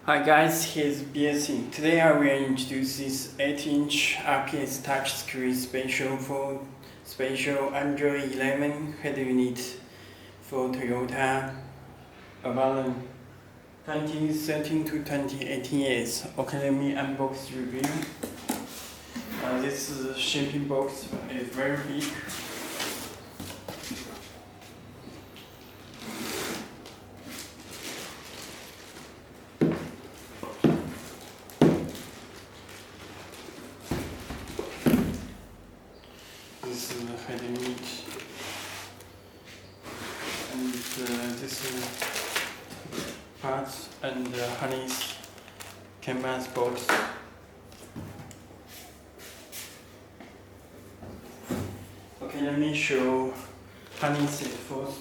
Hi guys, here's Belsee. Today I will introduce this 8-inch RPS touchscreen special Android 11 head unit for Toyota Avalon 2013 to 2018 years. Okay, let me unbox review. This shipping box is very big. This is the head unit, and this is parts and harness canvas box. Okay, let me show harness first.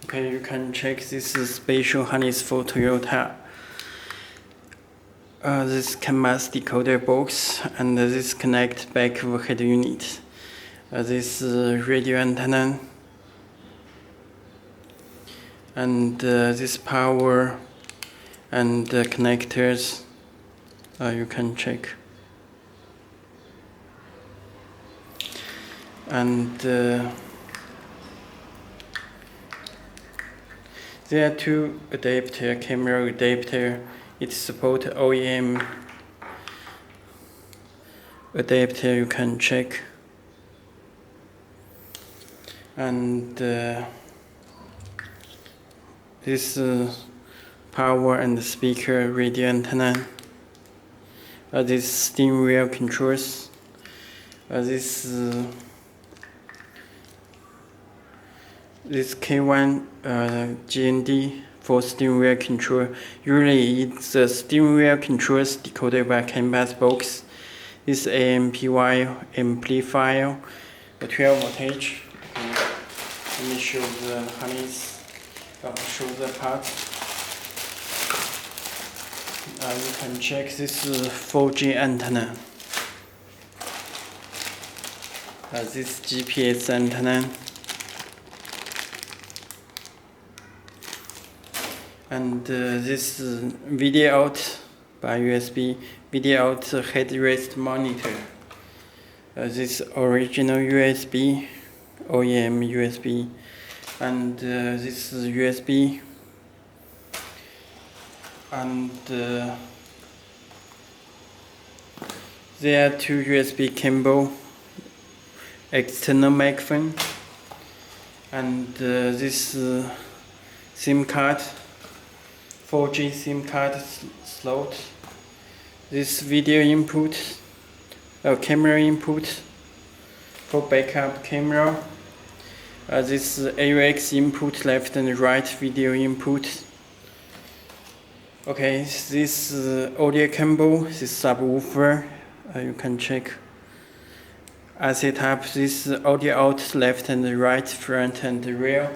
Okay, you can check this special harness for Toyota. This canvas decoder box and this connect back of head unit. This radio antenna and this power and connectors you can check. And there are two adapter, camera adapter. It supports OEM adapter, you can check. And this power and speaker radio antenna. This steering wheel controls. This K1 GND for steering wheel control. Usually it's the steering wheel controls decoded by canvas box. This AMPY amplifier, a 12 voltage. Let me show the harness, show the part. You can check this 4G antenna. This GPS antenna. And this video out by USB, video out headrest monitor. This original USB, OEM USB, and this is USB, and there are two USB cable, external microphone, and this SIM card. 4G SIM card slot. This video input, camera input for backup camera. This AUX input, left and right video input. Okay, this audio cable, this subwoofer, you can check. I set up this audio out, left and right, front and rear.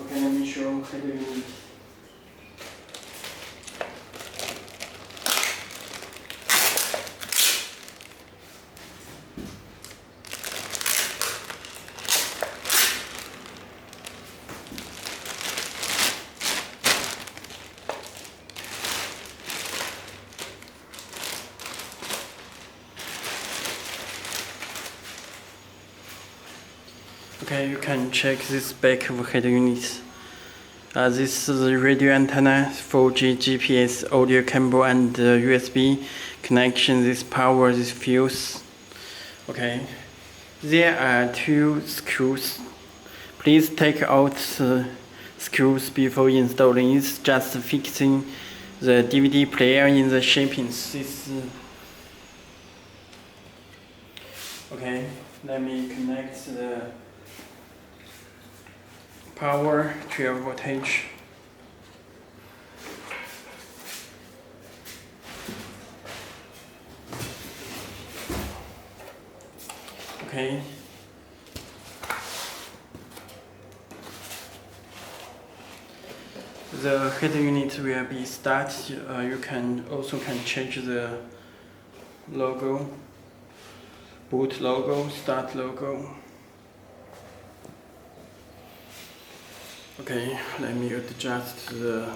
Okay, let me show how to use it. Okay, you can check this back of head unit. This is the radio antenna, 4G GPS, audio cable and USB connection, this power, this fuse. Okay, there are two screws. Please take out the screws before installing. It's just fixing the DVD player in the shapings. Okay, let me connect the power 12 voltage. Okay. The head unit will be started. You can change the logo, boot logo, start logo. Okay, let me adjust the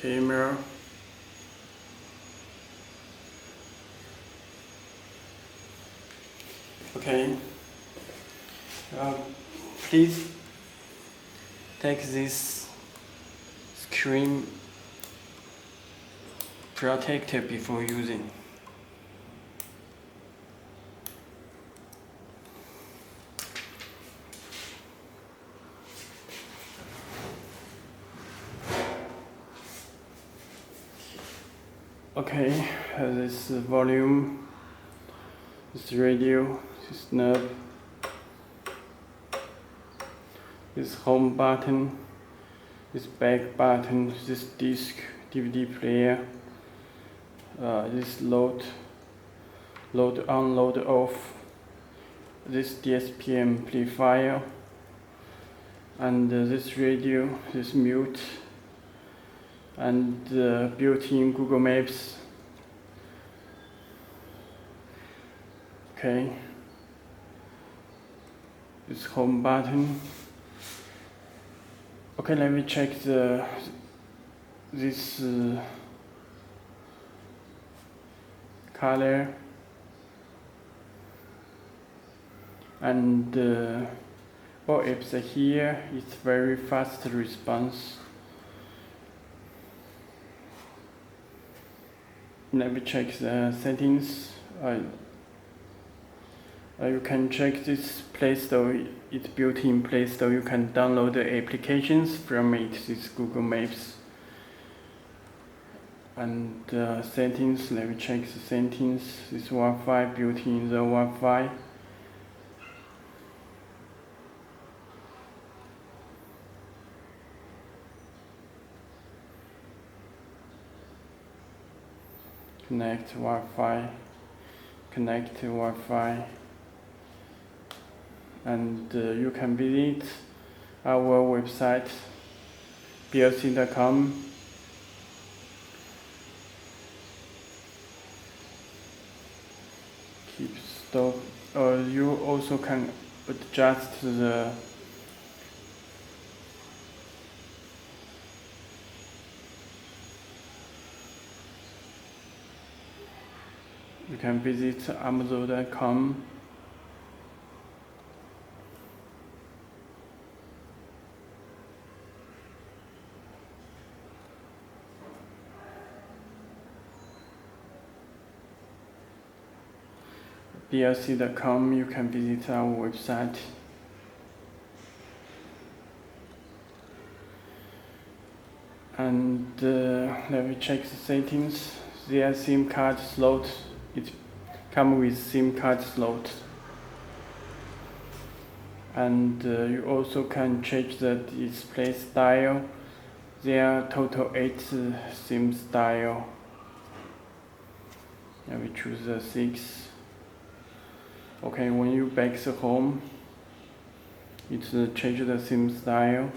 camera. Okay, please take this screen protector before using. Okay, this volume, this radio, this knob, this home button, this back button, this disc, DVD player, this load on, load off, this DSP amplifier, and this radio, this mute, and built-in Google Maps. Okay, this home button. Okay, let me check this color and if here it's very fast response. Let me check the settings. You can check this Play Store, it's built-in Play Store. You can download the applications from it, this Google Maps. And settings, let me check the settings. This Wi-Fi, built-in the Wi-Fi. Connect Wi-Fi, connect to Wi-Fi, and you can visit our website belsee.com. Keep stop. You also can adjust the you can visit Amazon.com. Belsee.com, you can visit our website. And let me check the settings. Their SIM card slot, it comes with SIM card slot. And you also can change the display style. There are total 8 SIM style. Let me choose the 6. Okay, when you back the home, it's change the SIM style,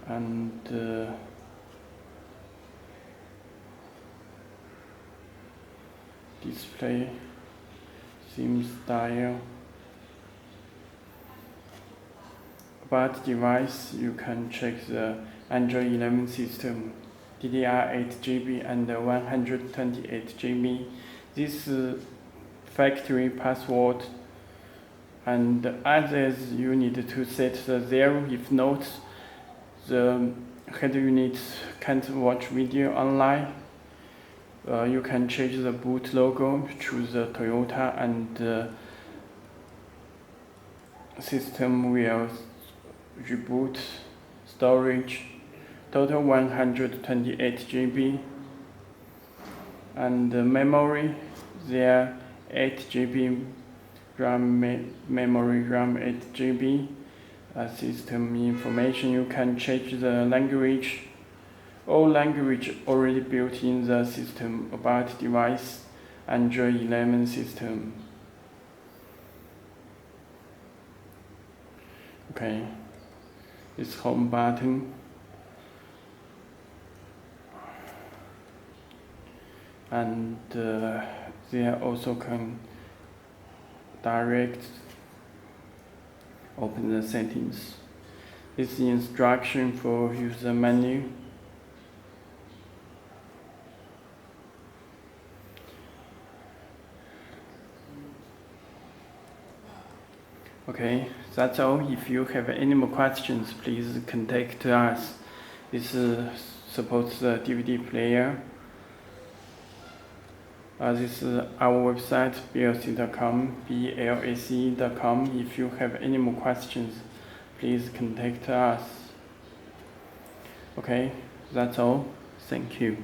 and display SIM style. About device, you can check the Android 11 system, DDR8GB and 128GB. This factory password, and others you need to set the 0. If not, the head unit can't watch video online. You can change the boot logo, choose the Toyota, and system will reboot. Storage total 128GB, and memory there 8GB RAM memory, RAM 8GB. System information, you can change the language. All language already built in the system. About device, Android 11 system. Okay, this home button. and they also can direct open the settings. This is the instruction for user menu. Okay, that's all. If you have any more questions, please contact us. This supports the DVD player. This is our website, belsee.com, blse.com. If you have any more questions, please contact us. Okay, that's all. Thank you.